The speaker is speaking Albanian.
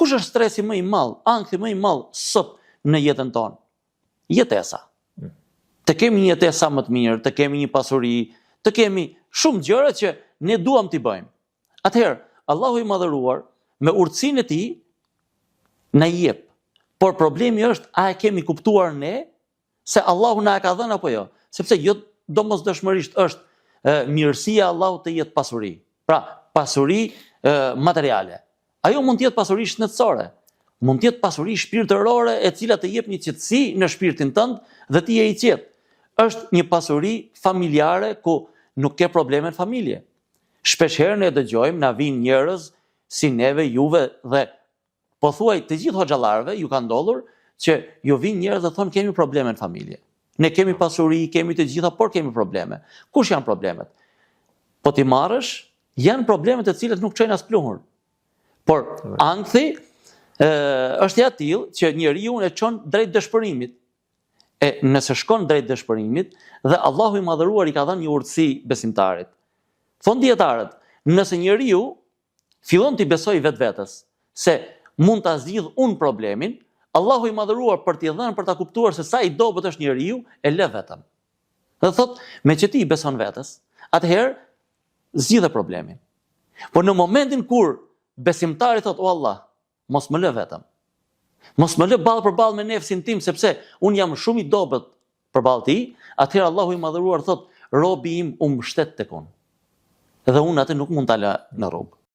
Kush është stresi më i madh, ankthi më i madh sot në jetën tonë? Jetesa. Të kemi një jetesë më të mirë, të kemi një pasuri, të kemi shumë gjëra që ne duam t'i bëjmë. Atëherë, Allahu i madhëruar me urtësinë e tij na jep. Por problemi është, a e kemi kuptuar ne se Allahu na e ka dhënë apo jo? Sepse jo domosdoshmërisht është mirësia e Allahut të jetë pasuri. Pra, pasuri materiale. Ajo mund të jetë pasuri shëndetësore, mund të jetë pasuri shpirtërore e cila të jep një qetësi në shpirtin tënd dhe ti je i qetë. Është një pasuri familjare ku nuk ke probleme në familje. Shpeshherë ne dëgjojmë, na vinë njerëz si neve, juve dhe pothuaj të gjithë hoxhallarëve ju ka ndodhur që ju vinë njerëz dhe thonë kemi probleme në familje. Ne kemi pasuri, kemi të gjitha, por kemi probleme. Kush janë problemet? Po ti marrësh, janë problemet e cilat nuk çojnë as pluhur. Por ankthi është i atill që njeriu e çon drejt dëshpërimit. E nëse shkon drejt dëshpërimit dhe Allahu i madhëruar i ka dhënë një urtësi besimtarit. Thon dietarët, nëse njeriu fillon t'i besojë vetvetes se mund ta zgjidh unë problemin, Allahu i madhëruar për t'i dhënë për ta kuptuar se sa i dobët është njeriu, e lë vetëm. Dhe thot, me që ti beson vetes, atëherë zgjidhe problemin. Por në momentin kur besimtari thot, o Allah, mos më lë vetëm. Mos më lë ballë për ballë me nefsin tim, sepse unë jam shumë i dobët për ballë ti, atëherë Allahu i madhëruar thot, robi im u mbështet tek unë. Dhe unë atë nuk mund ta lë në rrugë.